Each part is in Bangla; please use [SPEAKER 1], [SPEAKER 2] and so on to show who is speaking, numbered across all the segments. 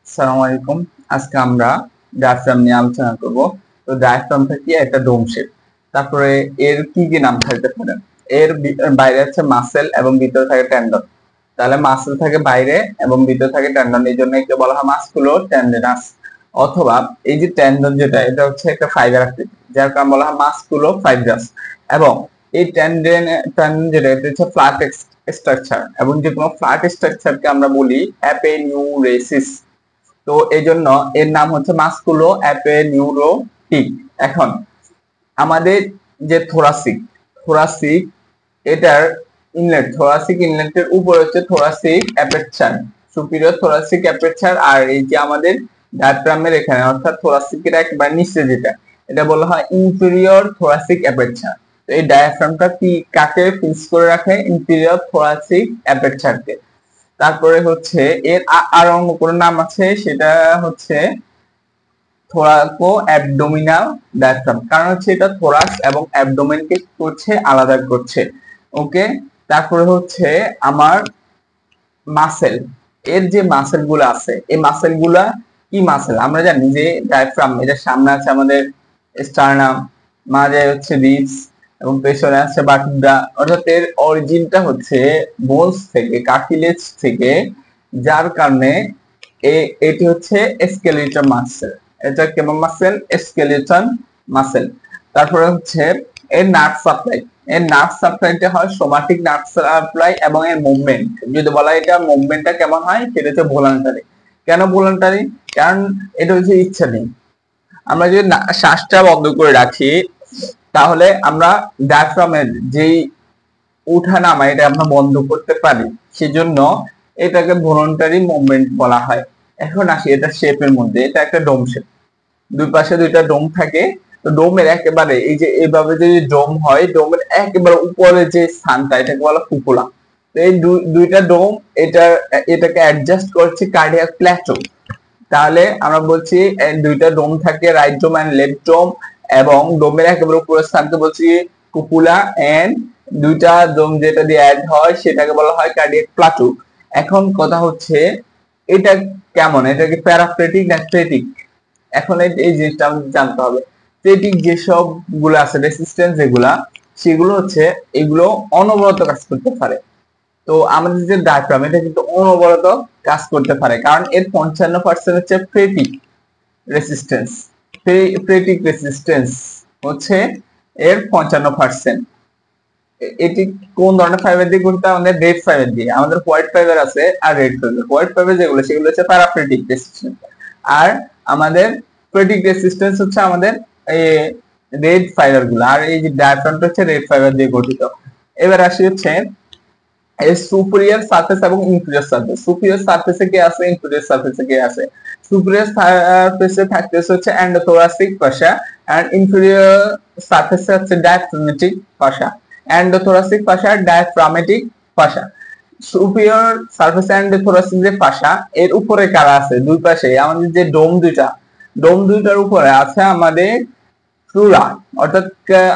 [SPEAKER 1] আসসালামু আলাইকুম। আজকে আমরা ডায়াফ্রাম নিয়ে আলোচনা করব। তো ডায়াফ্রামটা কি? একটা ডোম শেপ। তারপরে এর কি কি নাম থাকতে পারে? এর বাইরে আছে মাসেল এবং ভিতরে থাকে টেন্ডন। তাহলে মাসেল থাকে বাইরে এবং ভিতরে থাকে টেন্ডন, এই জন্য একে বলা হয় মাসকুলো টেন্ডেনাস। অথবা এই যে টেন্ডন যেটা, এটা হচ্ছে একটা ফাইবার আকৃতি, যার কারণে বলা হয় মাসকুলো ফাইব্রাস। এবং এই টেন্ডন যেটা, এটা হচ্ছে ফ্ল্যাট স্ট্রাকচার, এবং যে কোনো ফ্ল্যাট স্ট্রাকচারকে আমরা বলি অ্যাপেনিউরেসিস। তো এই জন্য এর নাম হচ্ছে মাসকুলো অ্যাপেনিউরোটিক। এখন আমাদের যে থোরাসিক থোরাসিক এটার ইনলেট, থোরাসিক ইনলেটের উপরে হচ্ছে thoracic aperture, superior thoracic aperture. আর এই যে আমাদের ডায়াফ্রামের এখানে অর্থাৎ থোরাসিকের একবার নিচে যেটা, এটা বলা হয় ইনফেরিয়র থোরাসিক অ্যাপারচার। তো এই ডায়াফ্রামটা কি কাকে ফিক্স করে রাখে? ইনফেরিয়র থোরাসিক অ্যাপারচারকে। তারপরে হচ্ছে এর আরো অন্য কোনো নাম আছে, সেটা হচ্ছে থোরাকো অ্যাবডোমিনাল ডায়াফ্রাম, কারণ হচ্ছে এটা থোরাস এবং অ্যাবডোমেনকে করছে, আলাদা করছে। ওকে। তারপরে হচ্ছে আমার মাসেল, এর যে মাসেল গুলো আছে, এই মাসেল গুলা কি মাসেল? আমরা জানি যে ডায়াফ্রাম, এটা সামনে আছে আমাদের স্টার্নাম, মাঝে হচ্ছে রিবস এবং পেছনে আছে বাটুডা। অর্থাৎ এর অরিজিনটা হচ্ছে বোনস থেকে, কার্টিলেজ থেকে, যার কারণে এটি হচ্ছে স্কেলিটন মাসেল। এটা কেমন মাসেল? Skeleton muscle. তারপরে হচ্ছে এর নার্ভ সাপ্লাই, এর নার্ভ সাপ্লাইটা হয় সোমাটিক নার্ভ সাপ্লাই, এবং এর মুভমেন্ট যদি বলা হয় এটা মুভমেন্টটা কেমন হয়, সেটা হচ্ছে ভলান্টারি। কেন ভলান্টারি? কারণ এটা হচ্ছে ইচ্ছা নেই। আমরা যদি শ্বাসটা বন্ধ করে রাখি, তাহলে আমরা ডায়াফ্রামের যেই উঠা নামা, এটা আমরা বন্ধ করতে পারি, সেজন্য এটাকে ভলান্টারি মুভমেন্ট বলা হয়। এখন আসি এটা শেপের মধ্যে, এটা একটা ডোম শেপ, দুই পাশে দুইটা ডোম থাকে। তো ডোমের একেবারে এই যে এইভাবে যদি ডোম হয়, ডোমের একেবারে উপরে যে স্থানটা, এটাকে বলা কুপুলা। তো এই দুইটা ডোম এটাকে অ্যাডজাস্ট করছে কার্ডিয়াক প্ল্যাটো। তাহলে আমরা বলছি দুইটা ডোম থাকে, রাইট ডোম এন্ড লেফট ডোম, এবং ডোমের একেবারে উপরের স্থানকে বলছি কুপুলা, এন্ড দুইটা ডোম যেটা দিয়ে অ্যাড হয় সেটাকে বলা হয় কার্ডিয়াক প্লাটো। এখন কথা হচ্ছে এটা কেমন, এটা কি প্যারাফ্রেটিক না স্ট্যাটিক? এখন এই জিনিসটা আমাদের জানতে হবে। স্ট্যাটিক যেসব গুলো আছে, রেসিস্টেন্স যেগুলা, সেগুলো হচ্ছে এগুলো অনবরত কাজ করতে পারে। তো আমাদের যে ডায়াফ্রাম, এটা কিন্তু অনবরত কাজ করতে পারে, কারণ এর 55% হচ্ছে ফ্রেটিক রেসিস্টেন্স। ফ্রেটিক রেসিস্টেন্স হচ্ছে এর 55%। এটি কোন ধরনের ফাইবার দিয়ে গঠিত? আমাদের রেড ফাইবার দিয়ে। আমাদের হোয়াইট ফাইবার আছে আর রেড ফাইবার। হোয়াইট ফাইবার যেগুলো, সেগুলো হচ্ছে প্যারাফ্রেটিক রেসিস্টেন্স, আর আমাদের ফ্রেটিক রেসিস্টেন্স হচ্ছে আমাদের এই রেড ফাইবার গুলো। আর এই যে ডায়াফ্রামটা হচ্ছে রেড ফাইবার দিয়ে গঠিত। এবার আসি হচ্ছে এর সুপিরিয়র সারফেস এবং ইনফেরিয়র সারফেস। সুপিরিয়র সারফেসে কি আছে, ইনফেরিয়র সারফেসে কি আছে? সুপিরিয়র সারফেসে থাকতেছে হচ্ছে এন্ডোথোরাসিক ফাসা, এন্ড ইনফেরিয়র সারফেসে হচ্ছে diaphragmatic fascia. Endothoracic fascia, diaphragmatic fascia. Superior surface endothoracic যে ফাসা, এর উপরে কারা আছে? দুই পাশে আমাদের যে ডোম দুইটা, ডোম দুইটার উপরে আছে আমাদের ফ্লুরা, অর্থাৎ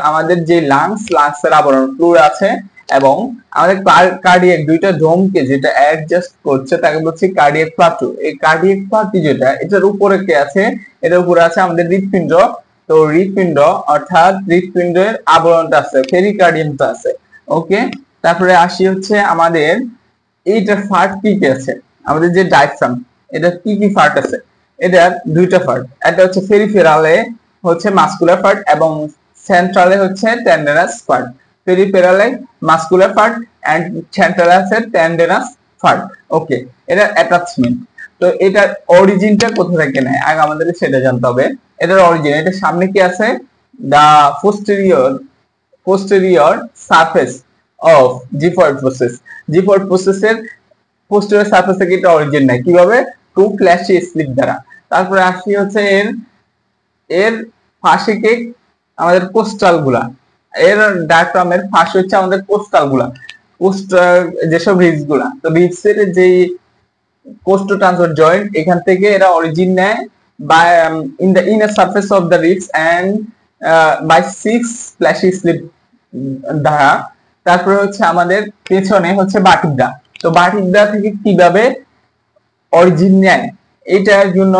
[SPEAKER 1] আমাদের যে লাংস এর আবরণ ফ্লুরা আছে। এবং আমাদের কার্ডিয়াক দুইটা ডোমকে যেটা অ্যাডজাস্ট করছে তাকে বলছি কার্ডিয়াক প্লাটো। এই কার্ডিয়াক প্লাটো যেটা, এটার উপরে কে আছে? এটার উপরে আছে আমাদের হৃৎপিণ্ড। তো হৃৎপিণ্ড অর্থাৎ হৃৎপিণ্ডের আবরণটা আছে, পেরিকার্ডিয়ামটা আছে। ওকে। তারপরে আসি হচ্ছে আমাদের এইটার পার্ট কি কি আছে। আমাদের যে ডায়াফ্রাম, এটা কি কি পার্ট আছে? এটার দুইটা পার্ট, একটা হচ্ছে পেরিফেরালে হচ্ছে মাসকুলার পার্ট, এবং সেন্ট্রালে হচ্ছে টেন্ডেনাস পার্ট। পেরিফেরালে মাসকুলার পার্ট এন্ড সেন্ট্রালে আছে টেন্ডেনাস পার্ট। ওকে। এটা অ্যাটাচমেন্ট। তো এটার অরিজিনটা কোথা থেকে নেয়, আগে আমাদের সেটা জানতে হবে। এটার অরিজিন, এটা সামনে কি আছে? The posterior surface of xiphoid process. Xiphoid প্রসেসের পোস্টেরিয়র সারফেস থেকে এটা অরিজিন নেয় কিভাবে? টু ফ্ল্যাশি স্লিপ দ্বারা। তারপরে আসি হচ্ছে এর এর ফাঁসে কে? আমাদের কোস্টাল গুলা। এর ডায়াফ্রামের ফাঁসে হচ্ছে আমাদের কোস্টাল গুলা, কোস্টাল যেসব রিবস গুলা। তো রিবস এর যে কোস্টো ট্রান্সফার জয়েন্ট, এখান থেকে এরা অরিজিন নেয় by in the inner surface of the ribs and by 6 fleshy slip দ্বারা। তারপরে হচ্ছে আমাদের পেছনে হচ্ছে বাটিকদা। তো বাটিকদা থেকে কিভাবে অরিজিন নেয়, এটার জন্য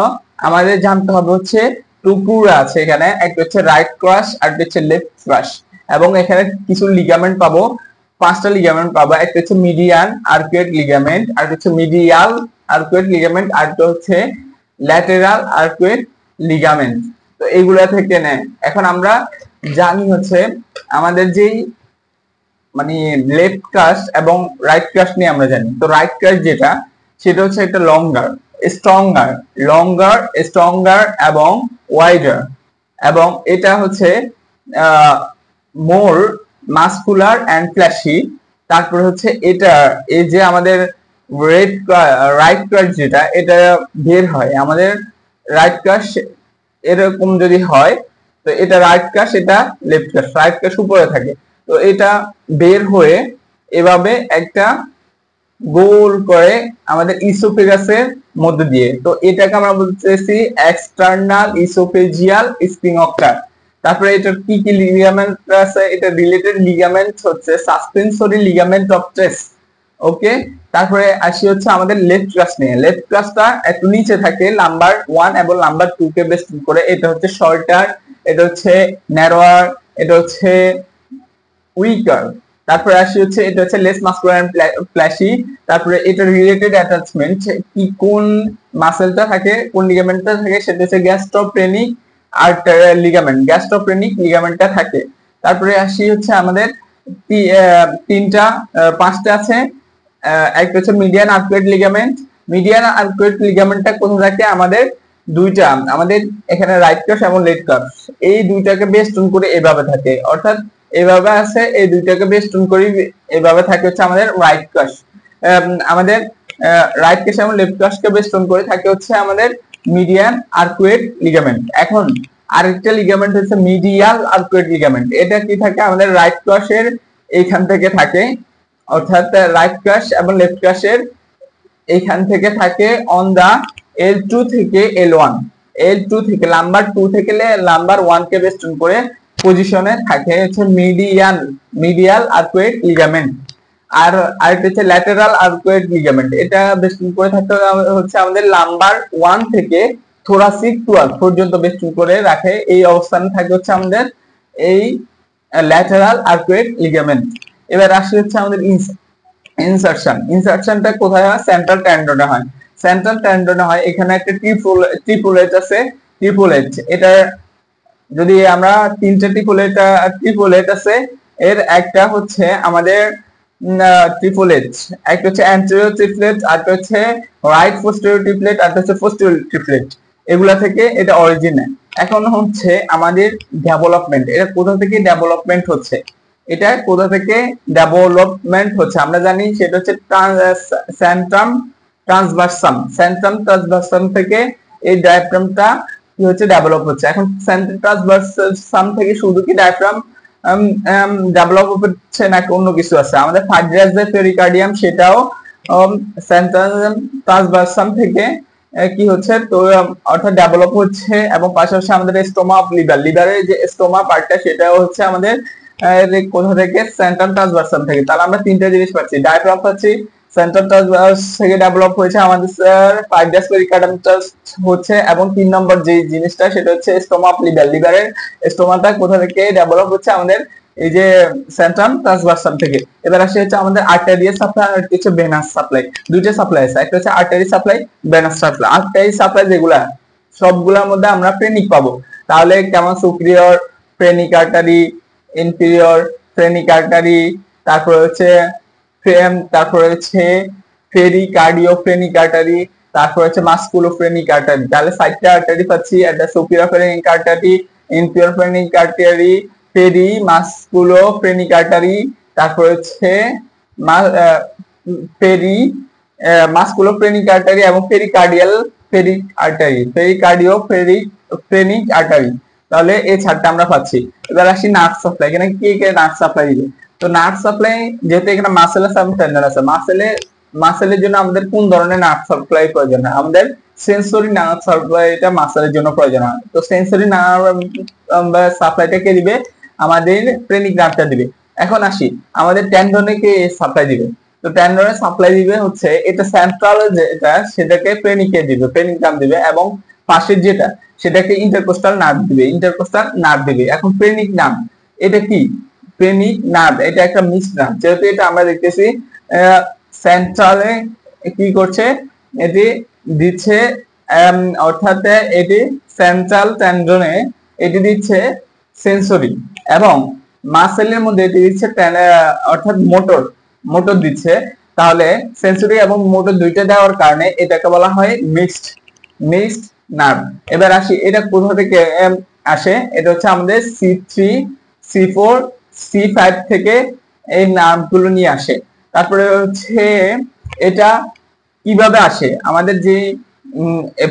[SPEAKER 1] আমাদের জানতে হবে হচ্ছে টুকুরা আছে এখানে, একটা হচ্ছে রাইট ক্রাশ আর একটা হচ্ছে লেফট ক্রাশ, এবং এখানে কিছু লিগামেন্ট পাবো, 5টা লিগামেন্ট পাবো। একটা হচ্ছে মিডিয়ান আর্কুয়েট লিগামেন্ট, আর হচ্ছে মিডিয়াল আর্কুয়েট লিগামেন্ট, আর হচ্ছে ল্যাটেরাল আর্কুয়েট লিগামেন্ট। তো এইগুলা থেকে নেয়। এখন আমরা জানি হচ্ছে আমাদের যেই মানে লেফট ক্রাশ এবং রাইট ক্রাশ নিয়ে আমরা জানি। তো রাইট ক্রাশ যেটা, সেটা হচ্ছে একটা লঙ্গার স্ট্রঙ্গার এবং ওয়াইডার, এবং এটা হচ্ছে মোর মাসকুলার অ্যান্ড ফ্ল্যাশি। তারপর হচ্ছে এটা, এই যে আমাদের রাইট ক্রাশ যেটা, এটা বের হয় আমাদের রাইট ক্রাশ এরকম যদি হয়, তো এটা রাইট ক্রাশ, এটা লেফট ক্রাশ। রাইট ক্রাশ উপরে থাকে, তো এটা বের হয়ে এভাবে একটা গোল করে আমাদের ইসোফেগাসের মধ্যে দিয়ে, তো এটাকে আমরা বলতেছি এক্সটার্নাল ইসোফেজিয়াল স্ফিংক্টার। তারপরে এটার কি কি লিগামেন্ট আছে, এটা রিলেটেড লিগামেন্ট হচ্ছে সাসপেনসরি লিগামেন্ট অফ ট্রেস। ওকে, তারপরে আসি হচ্ছে আমাদের লেফট ক্রাশ নিয়ে। লেফট ক্রাশটা একটু নিচে থাকে, নাম্বার 1 এবং নাম্বার 2 কে বেস করে। এটা হচ্ছে শর্টার, এটা হচ্ছে ন্যারোয়ার, এটা হচ্ছে উইকার। তারপরে আসি হচ্ছে এটা হচ্ছে লেস মাসকুলার এন্ড ফ্ল্যাশি। তারপরে এটা রিলেটেড অ্যাটাচমেন্ট কি, কোন মাসেলটা থাকে, কোন লিগামেন্টটা থাকে, সেটা হচ্ছে গ্যাস্ট্রোপ্রেনিক আর্টারিয়াল লিগামেন্ট, গ্যাস্ট্রোপ্রেনিক লিগামেন্টটা থাকে। তারপরে আসি হচ্ছে আমাদের পাঁচটা আছে। একটা হচ্ছে median arcuate ligament. Median arcuate লিগামেন্টটা কোথায় থাকে, আমাদের দুইটা, আমাদের এখানে রাইট ক্রাশ এবং লেফট ক্রাশ, এই দুইটাকে বেষ্টন করে এভাবে থাকে, অর্থাৎ এভাবে আছে, এই দুইটাকে বেষ্টন করে এভাবে থাকে হচ্ছে আমাদের রাইট ক্রাশ। আমাদের রাইট ক্রাশ এবং লেফট ক্রাশকে বেষ্টন করে থাকে হচ্ছে আমাদের মিডিয়ান আর্কুয়েট লিগামেন্ট। এখন আরেকটা লিগামেন্ট হচ্ছে মিডিয়াল আর্কুয়েট লিগামেন্ট। এটা কি থাকে, আমাদের রাইট ক্রাশের এইখান থেকে থাকে, অর্থাৎ রাইট ক্রাশ এবং লেফট ক্রাশের এইখান থেকে থাকে অন দা L2 থেকে L1, L2 থেকে নাম্বার 2 থেকে নাম্বার 1 কে বেষ্টন করে পজিশনে থাকে হচ্ছে মিডিয়াল আর্কুয়েট লিগামেন্ট। আর আরেকটা হচ্ছে ল্যাটেরাল আর্কুয়েট লিগামেন্ট। এটা বেষ্টন করে থাকতে হচ্ছে আমাদের নাম্বার 1 থেকে থোরাসিক 12 পর্যন্ত বেষ্টন করে রাখে, এই অবস্থানে থাকে হচ্ছে আমাদের এই ল্যাটেরাল আর্কুয়েট লিগামেন্ট। এবার আসি হচ্ছে আমাদের ইনসারশনটা কোথায় হয়, সেন্ট্রাল টেন্ডনে হয়। সেন্ট্রাল টেন্ডনে হয়, এখানে একটা ট্রিপোলেট আছে। ট্রিপোলেট, এটা যদি আমরা তিনটা ট্রিপোলেট আছে, এর একটা হচ্ছে আমাদের ট্রিপোলেট, একটা হচ্ছে অ্যান্টেরিয়র ট্রিপলেট, আর একটা হচ্ছে রাইট পোস্টেরিয়র ট্রিপলেট, আর একটা হচ্ছে পোস্টেরিয়র ট্রিপলেট। এগুলা থেকে এটা অরিজিন। এখন হচ্ছে আমাদের ডেভেলপমেন্ট, এটা কোথা থেকে ডেভেলপমেন্ট হচ্ছে, এটা কোথা থেকে ডেভেলপমেন্ট হচ্ছে আমরা জানি, সেটা হচ্ছে সেন্ট্রাম ট্রান্সভার্সাম থেকে এই ডায়াফ্রামটা কি হচ্ছে, ডেভেলপ হচ্ছে। এখন সেন্ট্রাম ট্রান্সভার্সাম থেকে শুধু কি ডায়াফ্রাম ডেভেলপ হচ্ছে নাকি অন্য কিছু আছে? আমাদের ফাইব্রাস যে পেরিকার্ডিয়াম, সেটাও সেন্ট্রাম ট্রান্সভার্সাম থেকে কি হচ্ছে, তো অর্থাৎ ডেভেলপ হচ্ছে। এবং পাশাপাশি আমাদের স্টোমা অফ লিভারের যে স্টোমা পার্টটা, সেটাও হচ্ছে আমাদের কোথা থেকে, সেন্ট্রাম ট্রান্সভার্সাম থেকে। তাহলে আমরা তিনটা জিনিস পাচ্ছি, ডায়াফ্রাম পাচ্ছি, সেন্ট্রাল ট্রান্সভার্স থেকে ডেভেলপ হয়েছে আমাদের ফাইব্রাস পেরিকার্ডিয়ামটা হচ্ছে, এবং 3 নম্বর যে জিনিসটা, সেটা হচ্ছে স্টোমা অফ লিভারের স্টোমাটা কোথা থেকে ডেভেলপ হচ্ছে, আমাদের এই যে সেন্ট্রাম ট্রান্সভার্সাম থেকে। এবার আসে হচ্ছে আমাদের আর্টেরিয়াল সাপ্লাই আর হচ্ছে ভেনাস সাপ্লাই। দুইটা সাপ্লাই আছে, একটা হচ্ছে artery supply, venous supply. Artery supply যেগুলা, সবগুলোর মধ্যে আমরা ফ্রেনিক পাবো। তাহলে কেমন, superior phrenic artery, inferior phrenic artery, তারপর হচ্ছে তারপরে হচ্ছে পেরিকার্ডিওফ্রেনিক আর্টারি, তারপর হচ্ছে মাসকুলোফ্রেনিক আর্টারি। তাহলে 4টা আর্টারি পাচ্ছি, একটা superior phrenic artery, inferior phrenic artery, musculophrenic artery, তারপর হচ্ছে মাসকুলোফ্রেনিক আর্টারি এবং পেরিকার্ডিওফ্রেনিক আর্টারি। তাহলে এই 4টা আমরা পাচ্ছি। এবার আসি নার্ভ সাপ্লাই, এখানে কি নার্ভ সাপ্লাই দিবে। তো নার্ভ সাপ্লাই, যেহেতু এখানে মাসেল আছে এবং টেন্ডন আছে, মাসেলের জন্য আমাদের কোন ধরনের নার্ভ সাপ্লাই প্রয়োজন হয়? আমাদের সেন্সরি নার্ভ সাপ্লাইটা মাসেলের জন্য প্রয়োজন হয়। তো সেন্সরি নার্ভ সাপ্লাইটা কে দিবে? আমাদের ফ্রেনিক নার্ভটা দিবে। এখন আসি আমাদের টেন্ডনে কে সাপ্লাই দিবে? তো টেন্ডনে সাপ্লাই দিবে হচ্ছে এটা সেন্ট্রাল যেটা সেটাকে পেনিকে দিবে, পেনিক নার্ভ দিবে, এবং পাশের যেটা সেটাকে ইন্টারকোস্টাল নার্ভ দিবে, ইন্টারকোস্টাল নার্ভ দিবে। এখন পেনিক নার্ভ এটা কি? পেনিক নার্ভ এটা একটা মিক্সড নার্ভ, যেহেতু এটা আমরা দেখতেছি সেন্ট্রালে কি করছে, এটি দিচ্ছে অর্থাৎ এটি সেন্ট্রাল টেন্ডনে এটি দিচ্ছে সেন্সরি, এবং মাসেলের মধ্যে এটি দিচ্ছে অর্থাৎ মোটর, মোটর দিচ্ছে। তাহলে সেন্সরি এবং মোটর দুইটা দেওয়ার কারণে এটাকে বলা হয় মিক্সড নার্ভ। এবার আসি এটা কোথা থেকে আসে, এটা হচ্ছে আমাদের C3 C4 C5 থেকে এই নার্ভগুলো নিয়ে আসে। তারপরে হচ্ছে এটা কিভাবে আসে, আমাদের যে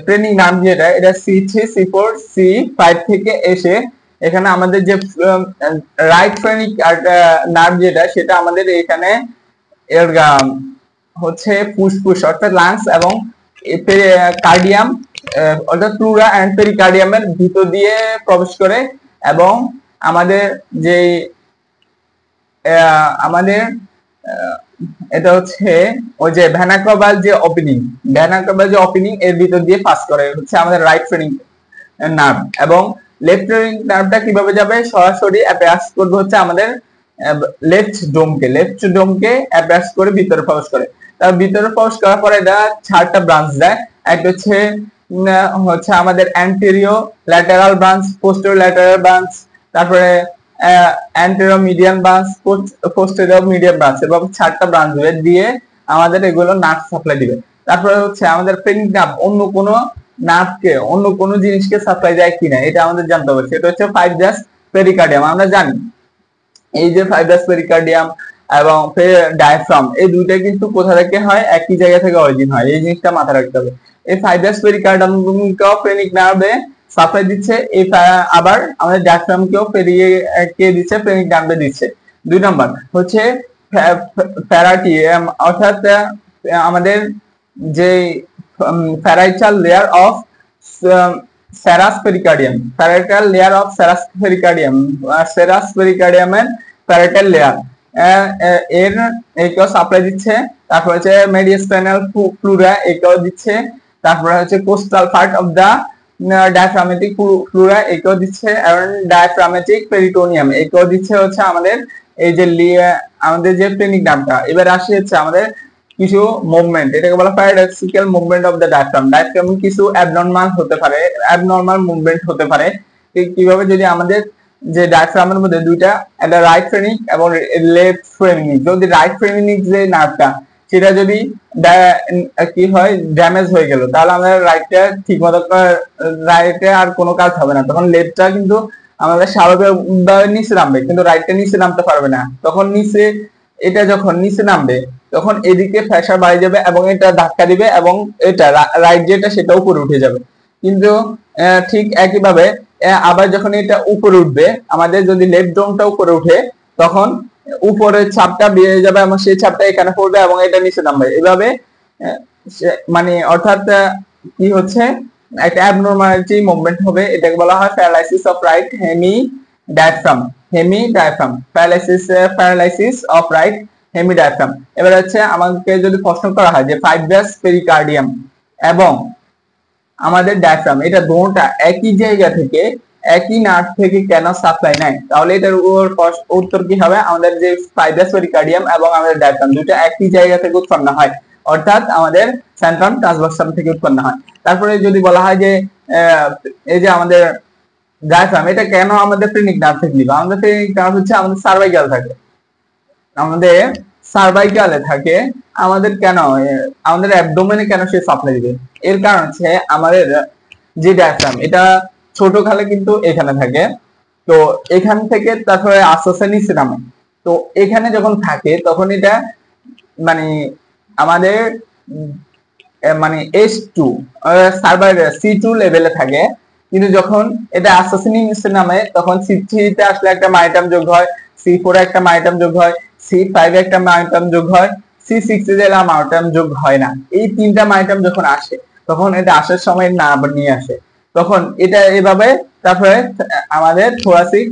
[SPEAKER 1] পেনিক নার্ভ যেটা এটা C3 C4 C5 থেকে এসে এখানে আমাদের যে রাইট পেনিক নার্ভ যেটা সেটা আমাদের এখানে এর হচ্ছে ফুসফুস অর্থাৎ লাংস এবং কার্ডিয়াম অর্থাৎ প্লুরা এন্ড পেরিকার্ডিয়ামের ভিতর দিয়ে প্রবেশ করে, এবং আমাদের যে আমাদের এটা হচ্ছে ওই যে ভেনা কাভাল যে ওপেনিং এর ভিতর দিয়ে পাস করে হচ্ছে আমাদের রাইট পেনিক নার্ভ। এবং লেফট পেনিক নার্ভটা কিভাবে যাবে, সরাসরি অ্যাপ্যাচ করবে হচ্ছে আমাদের লেফট ডোমকে অ্যাপ্যাচ করে ভিতরে প্রবেশ করে। তার ভিতরে প্রবেশ করার পরে এটা 4টা ব্রাঞ্চ দেয়। একটা হচ্ছে আমাদের anterior lateral branch, posterior lateral branch, তারপরে anterior median branch, posterior median branch, এভাবে 4টা ব্রাঞ্চ দিবে, দিয়ে আমাদের এগুলো নার্ভ সাপ্লাই দিবে। তারপরে হচ্ছে আমাদের পেনিক নার্ভ অন্য কোনো নার্ভকে অন্য কোনো জিনিসকে সাপ্লাই দেয় কিনা এটা আমাদের জানতে হবে। সেটা হচ্ছে ফাইব্রাস পেরিকার্ডিয়াম। আমরা জানি এই যে ফাইব্রাস পেরিকার্ডিয়াম এবং ডায়াফ্রাম এই দুইটা কিন্তু কোথা থেকে হয়, একই জায়গা থেকে অরিজিন হয়, এই জিনিসটা মাথায় রাখতে হবে। এই ফাইব্রাস পেরিকার্ডিয়ামকেও পেনিক নার্ভে সাপ্লাই দিচ্ছে, এই আবার আমাদের ডায়াফ্রামকেও কে দিচ্ছে, পেনিক নার্ভে দিচ্ছে। 2 নাম্বার হচ্ছে প্যারাটিয়াম অর্থাৎ আমাদের যে parietal layer of serous pericardium, parietal layer of serous পেরিকার্ডিয়ামের প্যারাইটাল লেয়ার এর একেও সাপ্লাই দিচ্ছে। তারপর হচ্ছে মেডিয়াস্পাইনাল প্লুরা একেও দিচ্ছে। তারপরে হচ্ছে costal part of the diaphragmatic pleura একেও দিচ্ছে, এবং ডায়াফ্রামেটিক পেরিটোনিয়াম একেও দিচ্ছে হচ্ছে আমাদের এই যে আমাদের যে পেনিক নার্ভটা। এবার আসি হচ্ছে আমাদের কিছু মুভমেন্ট, এটাকে বলা paradoxical movement of the diaphragm. Diaphragm কিছু অ্যাবনরমাল হতে পারে, অ্যাবনরমাল মুভমেন্ট হতে পারে। কিভাবে, যদি আমাদের যে ডায়াফ্রামের মধ্যে দুইটা, একটা রাইট ফ্রেমিক এবং লেফট ফ্রেমিক, যদি রাইট ফ্রেমিক যে নার্ভটা সেটা যদি কি হয় ড্যামেজ হয়ে গেল, তাহলে আমাদের রাইটটা ঠিক মতো রাইটে আর কোনো কাজ হবে না, তখন লেফটটা কিন্তু আমাদের স্বাভাবিকভাবে নিচে নামবে, কিন্তু রাইটটা নিচে নামতে পারবে না। তখন নিচে এটা যখন নিচে নামবে তখন এদিকে প্রেসার বাড়ে যাবে এবং এটা ধাক্কা দিবে, এবং এটা রাইট যেটা সেটা উপরে উঠে যাবে। কিন্তু ঠিক একইভাবে আবার যখন এটা উপরে উঠবে, আমাদের যদি লেফট ডোমটা উপরে উঠে তখন উপরের চাপটা বেড়ে যাবে এবং সেই চাপটা এখানে পড়বে এবং এটা নিচে নামবে। এভাবে মানে অর্থাৎ কি হচ্ছে, একটা অ্যাবনরমালিটি মুভমেন্ট হবে, এটাকে বলা হয় paralysis of right hemi diaphragm, paralysis of right hemi diaphragm. এবার হচ্ছে আমাকে যদি প্রশ্ন করা হয় যে ফাইব্রাস পেরিকার্ডিয়াম এবং আমাদের ডায়াফ্রাম এটা দুটোটা একই জায়গা থেকে, একই নার্ভ থেকে কেন সাপ্লাই নেয়, তাহলে এটার উত্তর কি হবে, আমাদের যে ফাইব্রাস পেরিকার্ডিয়াম এবং আমাদের ডায়াফ্রাম দুটো একই জায়গা থেকে উৎপন্ন হয়, অর্থাৎ আমাদের সেন্ট্রাম ট্রান্সভার্সাম থেকে উৎপন্ন হয়। তারপরে যদি বলা হয় যে এই যে আমাদের ডায়াফ্রাম এটা কেন আমাদের পেনিক নার্ভ থেকে দিবে, আমাদের পেনিক নার্ভ হচ্ছে আমাদের সার্ভাইকাল থাকে, আমাদের সার্ভাইকালে থাকে, আমাদের কেন আমাদের অ্যাবডোমেনে কেন সে সাপ্লাই দিবে, এর কারণ হচ্ছে আমাদের যে ডায়াফ্রাম এটা ছোট খালে কিন্তু এখানে থাকে, তো এখান থেকে তারপরে আস্তে আস্তে নিচে নামে, তো এখানে যখন থাকে তখন এটা মানে আমাদের মানে S2 C2 লেভেলে থাকে, কিন্তু যখন এটা আস্তে আস্তে নিচে নামে তখন C3 তে আসলে একটা মাইটাম যোগ হয়, C4 একটা মাইটাম যোগ হয়, C5 একটা মাইটাম যোগ হয়, C6 এ গেলে মাইটাম যোগ হয় না। এই 3টা মাইটাম যখন আসে তখন এটা আসার সময় না আবার নিয়ে আসে, তখন এটা এভাবে তারপরে আমাদের থোরাসিক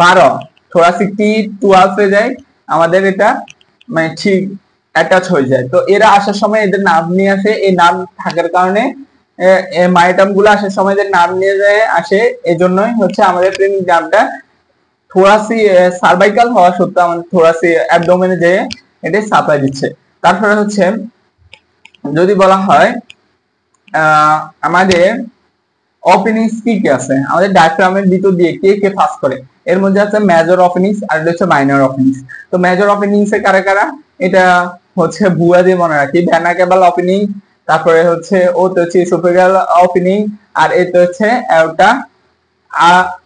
[SPEAKER 1] 12 থোরাসিক T12 এ যায়, আমাদের এটা মানে ঠিক অ্যাটাচ হয়ে যায়। তো এরা আসার সময় এদের নার্ভ নিয়ে আসে, এই নার্ভ থাকার কারণে মায়োটাম গুলো আসার সময় এদের নার্ভ নিয়ে যায় আসে, এই জন্যই হচ্ছে আমাদের ট্রেনিং নার্ভটা থোরাসি সার্ভাইকাল হওয়া সত্ত্বেও আমাদের থোরাসি অ্যাবডোমেনে যে এটা সাপ্লাই দিচ্ছে। তারপরে হচ্ছে যদি বলা হয় আমাদের ওপেনিংস কি কি আছে, আমাদের ডায়াফ্রামের ভিতর দিয়ে কে কে পাস করে, এর মধ্যে আছে মেজর ওপেনিংস আর হচ্ছে মাইনর ওপেনিংস। তো মেজর ওপেনিংস এ কারা কারা, এটা হচ্ছে ভুয়া দিয়ে মনে রাখি, ভ্যানা কেবল ওপেনিং, তারপরে হচ্ছে ও তো হচ্ছে ইসোফেগাল ওপেনিং, আর এটা হচ্ছে একটা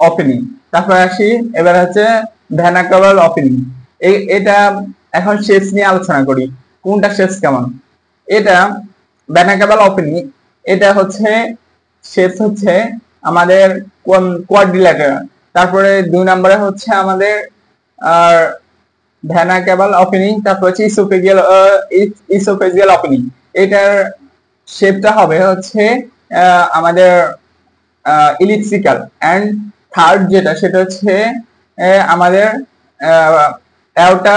[SPEAKER 1] ওপেনিং। তারপরে আসি এবার হচ্ছে ভ্যানা কেবল ওপেনিং। এটা এখন শেপস নিয়ে আলোচনা করি, কোনটা শেপস কেমন। এটা ভ্যানা কেবল ওপেনিং, এটা হচ্ছে শেপস হচ্ছে আমাদের কোয়াড্রিল্যাটারাল। তারপরে 2 নম্বরে হচ্ছে আমাদের আর ভ্যানা কেবল ওপেনিং, তারপর হচ্ছে ইসোফেজিয়াল ওপেনিং। এটার শেপটা হবে হচ্ছে আমাদের ইলিপসিক্যাল। এন্ড থার্ড যেটা সেটা হচ্ছে আমাদের অ্যাওর্টা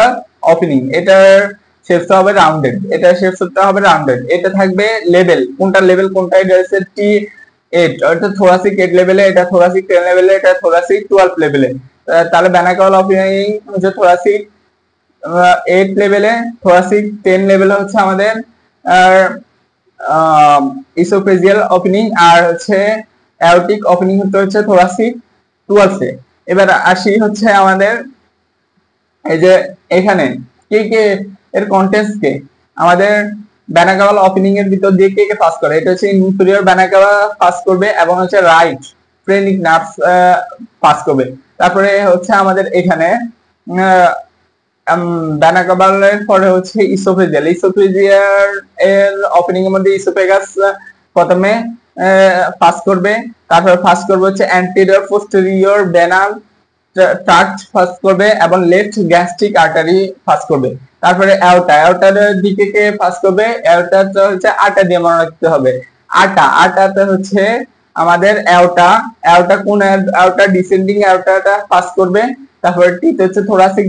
[SPEAKER 1] ওপেনিং, এটার শেপটা হবে রাউন্ডেড, এটা শেপটা হবে রাউন্ডেড। এটা থাকবে লেভেল, কোনটা লেভেল কোনটা, এটা হচ্ছে T8 অর্থাৎ থোরাসিক 8 লেভেলে, এটা থোরাসিক 10 লেভেলে, এটা থোরাসিক 12 লেভেলে। তাহলে ভ্যানাকাল ওপেনিং হচ্ছে থোরাসিক 8 লেভেলে, থোরাসিক 10 লেভেলে হচ্ছে আমাদের ইসোফেজিয়াল ওপেনিং, আর হচ্ছে অ্যাওর্টিক ওপেনিং হচ্ছে থোরাসিক 12 এ। এবার আসি হচ্ছে আমাদের এই যে এখানে কে কে এর কন্টেন্টস কে, আমাদের ভ্যানাকাল ওপেনিং এর ভিতর দিয়ে কে কে পাস করে, এটা হচ্ছে ইনফেরিয়র ভ্যানাকাল পাস করবে এবং হচ্ছে রাইট ফ্রেনিক নার্ভস পাস করবে। তারপরে হচ্ছে আমাদের এখানে ভ্যানাকাবালের পরে হচ্ছে ইসোফেজিয়াল, ইসোফেজিয়াল এর ওপেনিং এর মধ্যে ইসোফেগাস প্রথমে পাস করবে, তারপর পাস করবে হচ্ছে অ্যান্টেরিয়র পোস্টেরিয়র ভেনাল ট্রাক্ট পাস করবে এবং লেফট গ্যাস্ট্রিক আর্টারি পাস করবে। তারপরে অ্যাওর্টার দিকে কে পাস করবে, অ্যাওর্টাটা হচ্ছে আটা দিয়ে মনে রাখতে হবে, আটাতে হচ্ছে আমাদের অ্যাওর্টা কোন অ্যাওর্টা, ডিসেন্ডিং অ্যাওর্টাটা পাস করবে। তারপরে টিতে হচ্ছে থোরাসিক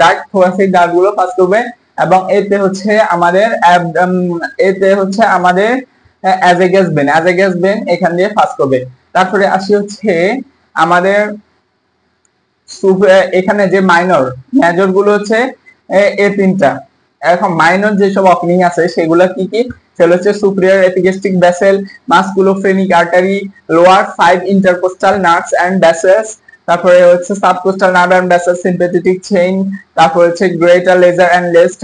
[SPEAKER 1] ডাক্ট, থোরাসিক ডাক্ট গুলো পাস করবে এবং এতে হচ্ছে আমাদের অ্যাজেগাস ভেন এখান দিয়ে পাস করবে। তারপরে আসি হচ্ছে আমাদের এখানে যে মাইনর মেজর গুলো হচ্ছে এই তিনটা। এখন মাইনর যেসব ওপেনিং আছে সেগুলো কি কি, সেগুলো হচ্ছে superior epigastric vessel, musculophrenic artery, lower 5 intercostal nerves and vessels, তারপরে হচ্ছে subcostal nerve and vessel sympathetic chain, তারপর হচ্ছে greater lesser and left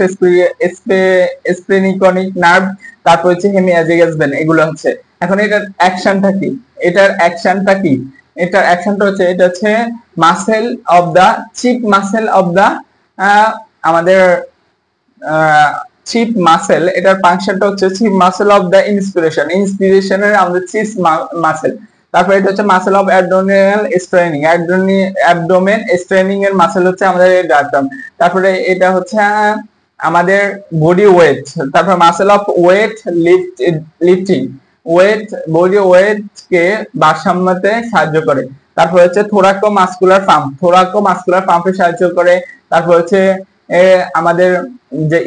[SPEAKER 1] splanchnic nerve, তারপর হচ্ছে হেমিঅ্যাজিগাস ভেন। এগুলো হচ্ছে এখন এটার অ্যাকশনটা কি, এটার অ্যাকশনটা হচ্ছে এটা হচ্ছে muscle of the chief muscle of the আমাদের চিপ মাসেল, এটার ফাংশনটা হচ্ছে চিপ মাসেল অফ দা ইন্সপিরেশনের আমাদের চিপ মাসেল। তারপর এটা হচ্ছে muscle of abdominal straining, abdomen straining এর মাসেল হচ্ছে আমাদের ডায়াফ্রাম। তারপরে এটা হচ্ছে আমাদের বডি ওয়েট, তারপর muscle of weight lifting, body weight কে ভারসাম্যতে সাহায্য করে। তারপর হচ্ছে থোরাকো মাসকুলার পাম্পে সাহায্য করে। তারপর হচ্ছে আমাদের যে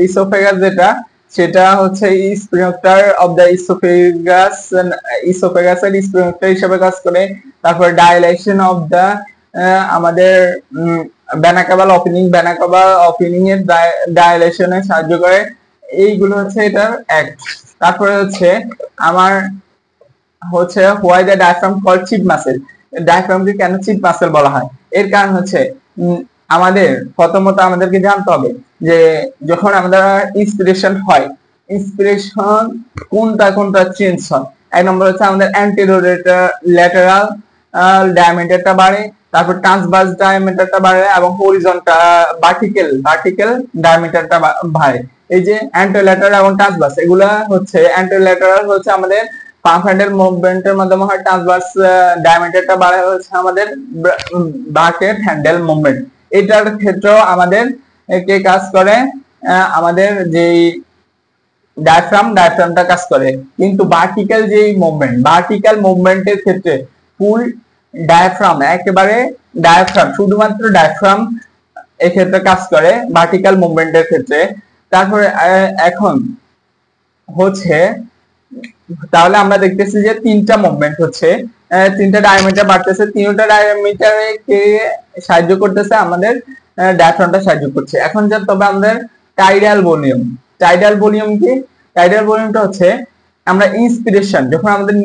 [SPEAKER 1] ইসোফেগাস যেটা, সেটা হচ্ছে স্পিনোক্টার অফ দা ইসোফেগাসের স্পিনোক্টার হিসেবে কাজ করে। তারপর ডাইলেশন অফ দা আমাদের ভ্যানাকাবাল ওপেনিং এর ডাইলেশনে সাহায্য করে। এইগুলো হচ্ছে এটার অ্যাক্ট। তারপরে হচ্ছে আমার হচ্ছে why the diaphragm called chief muscle, ডায়াফ্রামকে কেন চিপ মাসেল বলা হয়, এর কারণ হচ্ছে আমাদের প্রথমত আমাদেরকে জানতে হবে যে যখন আমরা ইন্সপিরেশন হয়, ইন্সপিরেশন কোনটা চেঞ্জ হয়। এক নম্বর হচ্ছে আমাদের অ্যান্টেরোলেটারাল ডায়ামিটারটা বাড়ে, তারপর ট্রান্সভার্স ডায়ামিটারটা বাড়ে এবং ভার্টিক্যাল ডায়ামিটারটা বাড়ে। এই যে অ্যান্টেরোলেটারাল এবং ট্রান্সভার্স, এগুলা হচ্ছে অ্যান্টেরোলেটারাল হচ্ছে আমাদের পাম্প হ্যান্ডেল মুভমেন্টের মাধ্যমে হয়, ট্রান্সভার্স ডায়ামিটারটা বাড়ে হচ্ছে আমাদের বাকেট হ্যান্ডেল মুভমেন্ট। এটার ক্ষেত্রেও আমাদের কে কাজ করে, আমাদের যেই ডায়াফ্রামটা কাজ করে। কিন্তু ভার্টিক্যাল মুভমেন্টের ক্ষেত্রে ফুল ডায়াফ্রাম, শুধুমাত্র ডায়াফ্রাম এক্ষেত্রে কাজ করে ভার্টিক্যাল মুভমেন্টের ক্ষেত্রে। তারপরে এখন হচ্ছে তাহলে আমরা দেখতেছি যে তিনটা মুভমেন্ট হচ্ছে, তিনটা ডায়ামিটার বাড়তেছে, তিনটা ডায়ামিটারে কে সাহায্য করতেছে, আমাদের ডায়াফ্রামটা সাহায্য করছে। এখন যা তবে আমাদের টাইডাল ভলিউম। টাইডাল ভলিউম কি? টাইডাল ভলিউমটা হচ্ছে আমরা ইন্সপিরেশন যখন আমাদের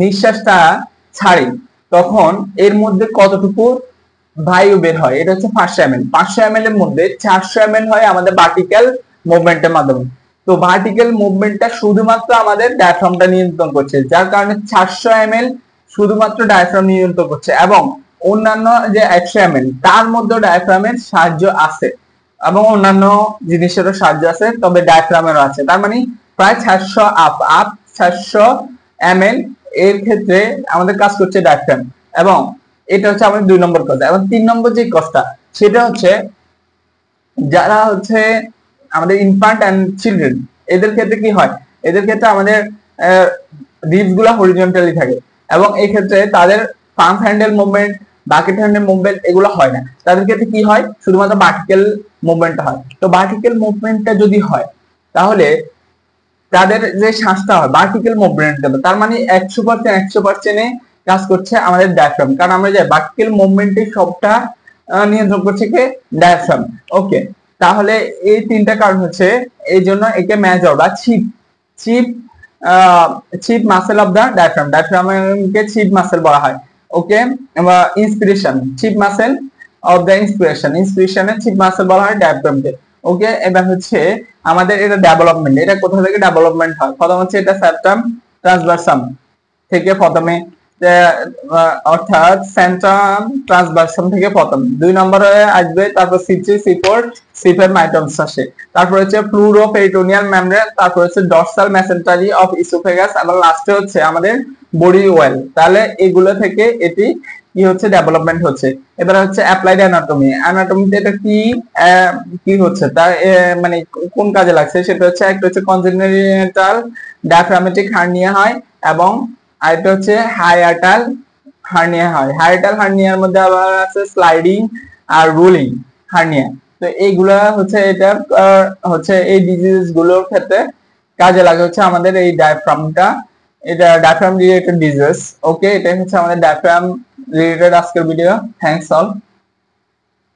[SPEAKER 1] নিঃশ্বাসটা ছাড়ি তখন এর মধ্যে কতটুকু বায়ু বের হয়, এটা হচ্ছে 500 ml। 500 ml এর মধ্যে 400 ml হয় আমাদের ভার্টিক্যাল মুভমেন্টের মাধ্যমে। তো ভার্টিক্যাল মুভমেন্টটা শুধুমাত্র আমাদের ডায়াফ্রামটা নিয়ন্ত্রণ করছে, যার কারণে 400 ml শুধুমাত্র ডায়াফ্রাম নিয়ন্ত্রণ করছে, এবং অন্যান্য যে 100 ml তার মধ্যে ডায়াফ্রামের সাহায্য আছে এবং অন্যান্য জিনিসেরও সাহায্য আছে, তবে ডায়াফ্রামেরও আছে। তার মানে প্রায় 400 আপ 400 ml এর ক্ষেত্রে আমাদের কাজ করছে ডায়াফ্রাম। এবং এটা হচ্ছে আমাদের 2 নম্বর কাজ। এবং 3 নম্বর যে কাজটা সেটা হচ্ছে যারা হচ্ছে আমাদের ইনফ্যান্ট এন্ড চিলড্রেন, এদের ক্ষেত্রে কি হয়, এদের ক্ষেত্রে আমাদের রিবস গুলা হরিজন্টালি থাকে, এবং এই ক্ষেত্রে তাদের pump handle movement, bucket handle movement এগুলো হয় না। তাদের ক্ষেত্রে কি হয়, শুধুমাত্র ভার্টিক্যাল মুভমেন্ট হয়। তো ভার্টিক্যাল মুভমেন্টটা যদি হয় তাহলে তাদের যে শ্বাসটা হয় ভার্টিক্যাল মুভমেন্ট দেবে, তার মানে 100% কাজ করছে আমাদের ডায়াফ্রাম, কারণ আমরা যে ভার্টিক্যাল মুভমেন্টে সবটা নিয়ন্ত্রণ করছে কে, ডায়াফ্রাম। ওকে, তাহলে এই তিনটা কারণ হচ্ছে এই জন্য একে মেজর বা chief chief chief muscle of the diaphragm, ডায়াফ্রামকে চিপ মাসেল বলা হয়। Okay, inspiration chief muscle of the ইন্সপিরেশনের চিপ মাসেল বলা হয় ডায়াফ্রামকে। ওকে, এবার হচ্ছে আমাদের এটা ডেভেলপমেন্ট, এটা কোথা থেকে ডেভেলপমেন্ট হয়, প্রথম হচ্ছে এটা সেপ্টাম ট্রান্সভার্সাম থেকে প্রথমে, অর্থাৎ সেন্ট্রাম ট্রান্সভার্সাম থেকে প্রথম, 2 নম্বরে আসবে, তারপর C3 C4 C5 মাইটোমস আসে, তারপর হচ্ছে প্লুরোপেরিটোনিয়াল মেমব্রেন, তারপর হচ্ছে ডরসাল মেসেন্টারি অফ ইসোফেগাস, এবং লাস্টে হচ্ছে আমাদের বডি ওয়েল। তাহলে এগুলো থেকে এটি কি হচ্ছে, ডেভেলপমেন্ট হচ্ছে। এবার হচ্ছে অ্যাপ্লাইড অ্যানাটমি। অ্যানাটমিতে এটা কি হচ্ছে তার মানে কোন কাজে লাগছে, সেটা হচ্ছে একটা হচ্ছে কনজেনিটাল ডায়াফ্রামেটিক হার্নিয়া হয়, এবং আরেকটা হচ্ছে হায়াটাল হার্নিয়া হয়। হায়াটাল হার্নিয়ার মধ্যে আবার আছে স্লাইডিং আর রোলিং হার্নিয়া। তো এইগুলা হচ্ছে এটা হচ্ছে এই ডিজিজ গুলোর ক্ষেত্রে কাজে লাগে হচ্ছে আমাদের এই ডায়াফ্রামটা, এটা ডায়াফ্রাম রিলেটেড ডিজিজ। ওকে, এটা হচ্ছে আমাদের ডায়াফ্রাম রিলেটেড আজকের ভিডিও। Thanks all.